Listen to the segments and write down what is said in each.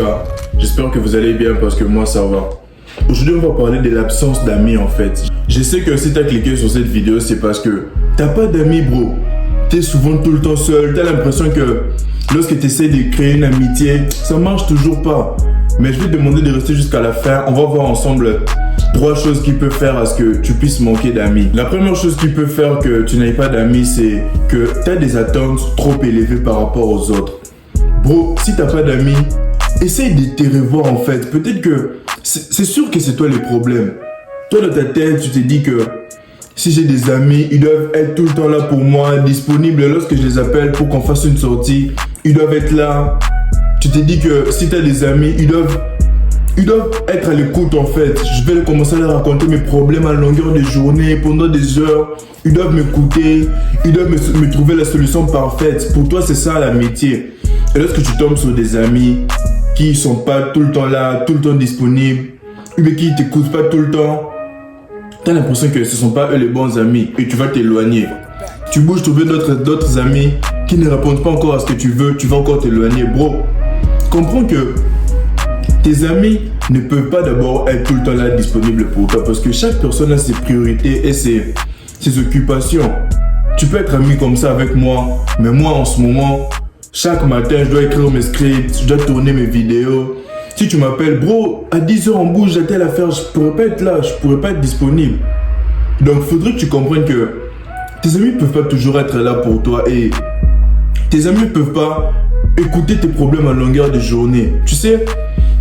cas, j'espère que vous allez bien parce que moi ça va. Aujourd'hui on va parler de l'absence d'amis en fait. Je sais que si t'as cliqué sur cette vidéo c'est parce que t'as pas d'amis bro. T'es souvent tout le temps seul, t'as l'impression que lorsque t'essaies de créer une amitié, ça marche toujours pas. Mais je vais te demander de rester jusqu'à la fin, on va voir ensemble 3 choses qui peuvent faire à ce que tu puisses manquer d'amis. La première chose qui peut faire que tu n'aies pas d'amis, c'est que tu as des attentes trop élevées par rapport aux autres. Bro, si tu n'as pas d'amis, essaye de te revoir en fait. Peut-être que c'est sûr que c'est toi le problème. Toi dans ta tête, tu te dis que si j'ai des amis, ils doivent être tout le temps là pour moi, disponibles lorsque je les appelle pour qu'on fasse une sortie. Ils doivent être là. Tu te dis que si tu as des amis, ils doivent être à l'écoute en fait. Je vais commencer à leur raconter mes problèmes à longueur de journée, pendant des heures. Ils doivent m'écouter, ils doivent me trouver la solution parfaite. Pour toi, c'est ça l'amitié. Et lorsque tu tombes sur des amis qui sont pas tout le temps là, tout le temps disponibles, mais qui t'écoutent pas tout le temps, tu as l'impression que ce sont pas eux les bons amis et tu vas t'éloigner. Tu bouges trouver d'autres amis qui ne répondent pas encore à ce que tu veux, tu vas encore t'éloigner. Bro, comprends que tes amis ne peuvent pas d'abord être tout le temps là disponibles pour toi parce que chaque personne a ses priorités et ses occupations. Tu peux être ami comme ça avec moi, mais moi en ce moment, chaque matin je dois écrire mes scripts, je dois tourner mes vidéos. Si tu m'appelles, bro, à 10h on bouge à telle affaire, je pourrais pas être là, je pourrais pas être disponible. Donc il faudrait que tu comprennes que tes amis ne peuvent pas toujours être là pour toi et tes amis ne peuvent pas écouter tes problèmes à longueur de journée. Tu sais,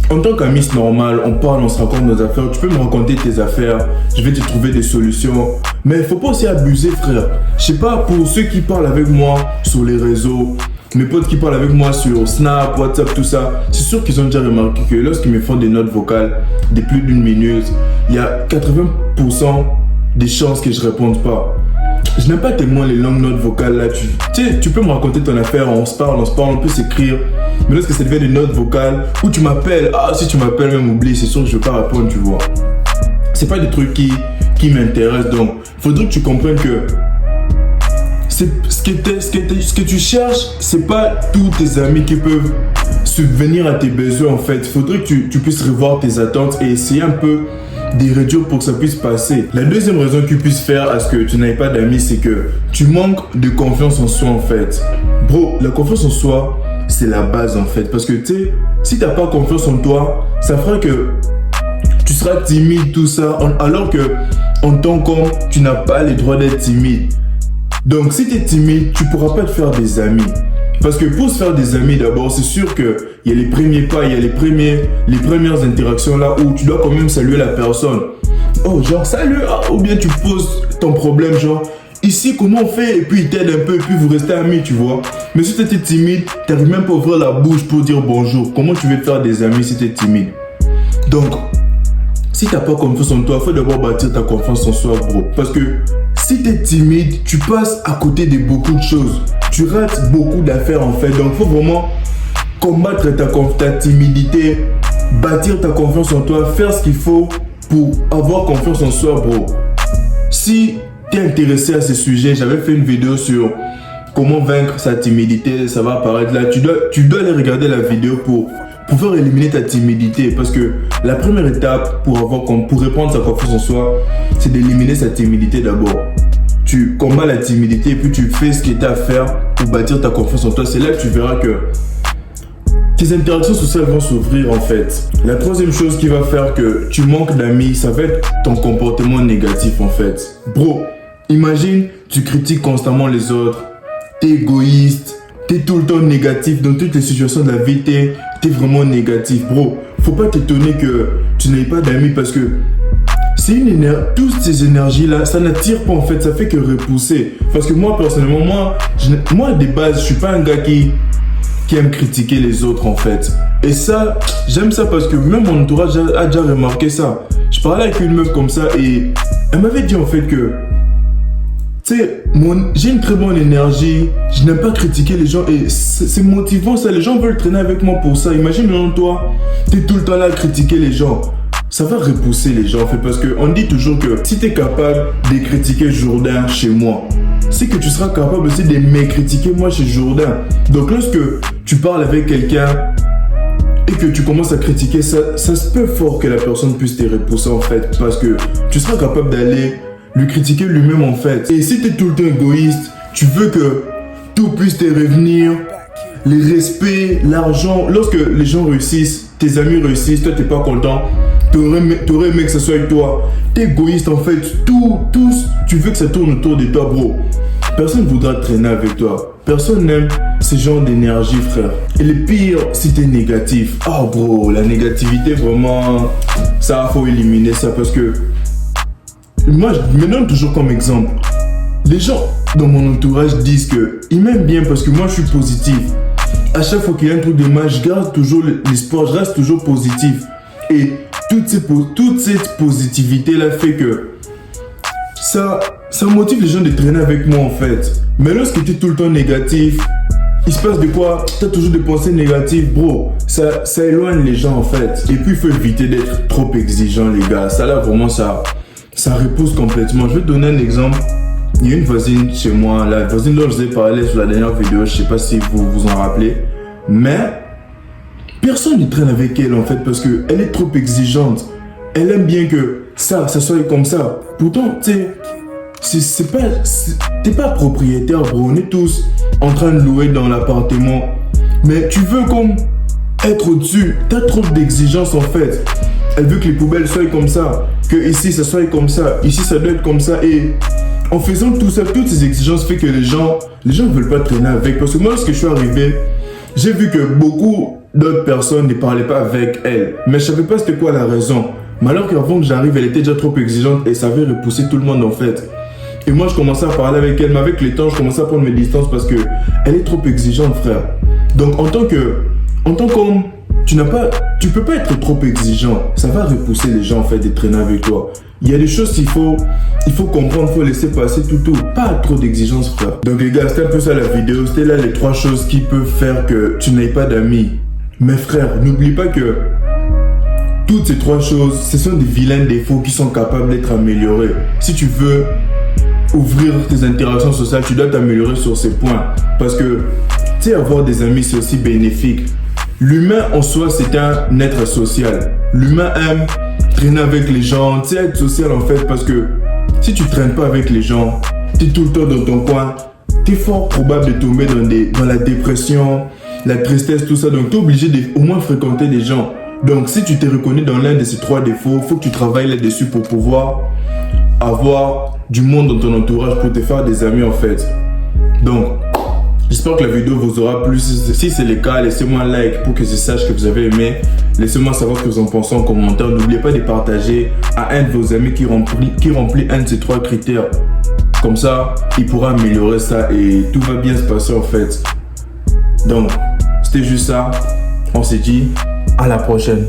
en tant qu'ami, c'est normal, on parle, on se raconte nos affaires. Tu peux me raconter tes affaires, je vais te trouver des solutions. Mais il faut pas aussi abuser, frère. Je sais pas, pour ceux qui parlent avec moi sur les réseaux, mes potes qui parlent avec moi sur Snap, WhatsApp, tout ça, c'est sûr qu'ils ont déjà remarqué que lorsqu'ils me font des notes vocales de plus d'1 minute, il y a 80% des chances que je réponde pas. Je n'aime pas tellement les longues notes vocales là. Tu peux me raconter ton affaire, on se parle, on peut s'écrire. Mais lorsque ça devient des notes vocales où tu m'appelles, si tu m'appelles même oublie, c'est sûr que je ne vais pas répondre, tu vois. C'est pas des trucs qui m'intéressent. Donc, il faudrait que tu comprennes que ce que tu cherches, c'est pas tous tes amis qui peuvent subvenir à tes besoins en fait. Il faudrait que tu puisses revoir tes attentes et essayer un peu de réduire pour que ça puisse passer. La deuxième raison qui puisse faire à ce que tu n'aies pas d'amis, c'est que tu manques de confiance en soi en fait. Bro, la confiance en soi, c'est la base en fait. Parce que tu sais, si tu n'as pas confiance en toi, ça fera que tu seras timide, tout ça, alors que en tant qu'homme, tu n'as pas le droit d'être timide. Donc si tu es timide, tu ne pourras pas te faire des amis. Parce que pour se faire des amis d'abord, c'est sûr qu'il y a les premiers pas, il y a les premières interactions là où tu dois quand même saluer la personne. Oh genre salut, ou bien tu poses ton problème genre ici comment on fait et puis il t'aide un peu et puis vous restez amis tu vois. Mais si tu étais timide, tu n'arrives même pas à ouvrir la bouche pour dire bonjour. Comment tu veux te faire des amis si tu es timide? Donc si tu n'as pas confiance en toi, il faut d'abord bâtir ta confiance en soi bro. Parce que si tu es timide, tu passes à côté de beaucoup de choses. Tu rates beaucoup d'affaires en fait. Donc il faut vraiment combattre ta timidité, bâtir ta confiance en toi, faire ce qu'il faut pour avoir confiance en soi bro. Si tu es intéressé à ce sujet, j'avais fait une vidéo sur comment vaincre sa timidité, ça va apparaître là. Tu dois aller regarder la vidéo pour pouvoir éliminer ta timidité. Parce que la première étape pour reprendre sa confiance en soi, c'est d'éliminer sa timidité d'abord. Tu combats la timidité et puis tu fais ce qu'il y a à faire pour bâtir ta confiance en toi. C'est là que tu verras que tes interactions sociales vont s'ouvrir en fait. La troisième chose qui va faire que tu manques d'amis, ça va être ton comportement négatif en fait. Bro, imagine, tu critiques constamment les autres, t'es égoïste, t'es tout le temps négatif dans toutes les situations de la vie, t'es vraiment négatif. Bro, faut pas t'étonner que tu n'aies pas d'amis parce que toutes ces énergies là, ça n'attire pas en fait, ça fait que repousser. Parce que moi personnellement, moi de base, je suis pas un gars qui aime critiquer les autres en fait. Et ça, j'aime ça parce que même mon entourage a déjà remarqué ça. Je parlais avec une meuf comme ça et elle m'avait dit en fait que tu sais, j'ai une très bonne énergie, je n'aime pas critiquer les gens et c'est motivant ça, les gens veulent traîner avec moi pour ça. Imagine maintenant toi, tu es tout le temps là à critiquer les gens. Ça va repousser les gens en fait parce qu'on dit toujours que si tu es capable de critiquer Jourdain chez moi, c'est que tu seras capable aussi de me critiquer moi chez Jourdain. Donc lorsque tu parles avec quelqu'un et que tu commences à critiquer ça, ça se peut fort que la personne puisse te repousser en fait, parce que tu seras capable d'aller lui critiquer lui-même en fait. Et si tu es tout le temps égoïste, tu veux que tout puisse te revenir, les respects, l'argent. Lorsque les gens réussissent, tes amis réussissent, toi t'es pas content, t'aurais aimé que ce soit avec toi. T'es égoïste en fait, tu veux que ça tourne autour de toi, bro. Personne ne voudra traîner avec toi. Personne n'aime ce genre d'énergie, frère. Et le pire, si t'es négatif. Oh bro, la négativité, vraiment, ça, faut éliminer ça parce que moi, je me donne toujours comme exemple. Les gens dans mon entourage disent qu'ils m'aiment bien parce que moi, je suis positif. À chaque fois qu'il y a un truc de mal, je garde toujours l'espoir, je reste toujours positif. Et toute cette positivité-là fait que ça motive les gens de traîner avec moi en fait. Mais lorsque tu es tout le temps négatif, il se passe de quoi? Tu as toujours des pensées négatives, bro. Ça éloigne les gens en fait. Et puis il faut éviter d'être trop exigeant, les gars. Ça là, vraiment, ça repousse complètement. Je vais te donner un exemple. Il y a une voisine chez moi, la voisine dont je vous ai parlé sur la dernière vidéo, je sais pas si vous vous en rappelez. Mais personne ne traîne avec elle en fait parce qu'elle est trop exigeante. Elle aime bien que ça soit comme ça. Pourtant, tu sais, t'es pas propriétaire, bro. On est tous en train de louer dans l'appartement. Mais tu veux comme être au-dessus. T'as trop d'exigences en fait. Elle veut que les poubelles soient comme ça. Que ici, ça soit comme ça. Ici, ça doit être comme ça. Et en faisant tout ça, toutes ces exigences fait que les gens ne veulent pas traîner avec. Parce que moi, lorsque je suis arrivé, j'ai vu que beaucoup d'autres personnes ne parlaient pas avec elle. Mais je savais pas c'était quoi la raison. Mais alors qu'avant que j'arrive, elle était déjà trop exigeante et ça avait repoussé tout le monde en fait. Et moi, je commençais à parler avec elle, mais avec le temps, je commençais à prendre mes distances parce que elle est trop exigeante, frère. Donc, en tant qu'homme, tu peux pas être trop exigeant. Ça va repousser les gens en fait de traîner avec toi. Il y a des choses qu'il faut comprendre, il faut laisser passer tout. Pas trop d'exigence, frère. Donc les gars, c'était un peu ça la vidéo. C'était là les 3 choses qui peuvent faire que tu n'aies pas d'amis. Mais frère, n'oublie pas que toutes ces 3 choses, ce sont des vilains défauts qui sont capables d'être améliorés. Si tu veux ouvrir tes interactions sociales, tu dois t'améliorer sur ces points. Parce que, tu sais, avoir des amis, c'est aussi bénéfique. L'humain en soi, c'est un être social. L'humain aime traîner avec les gens, tu sais, être social en fait, parce que si tu traînes pas avec les gens, tu es tout le temps dans ton coin, tu es fort probable de tomber dans la dépression, la tristesse, tout ça. Donc, tu es obligé d'au moins fréquenter des gens. Donc, si tu te reconnais dans l'un de ces 3 défauts, il faut que tu travailles là-dessus pour pouvoir avoir du monde dans ton entourage, pour te faire des amis en fait. Donc, j'espère que la vidéo vous aura plu. Si c'est le cas, laissez-moi un like pour que je sache que vous avez aimé. Laissez-moi savoir ce que vous en pensez en commentaire. N'oubliez pas de partager à un de vos amis qui remplit un de ces 3 critères. Comme ça, il pourra améliorer ça et tout va bien se passer en fait. Donc, c'était juste ça. On s'est dit à la prochaine.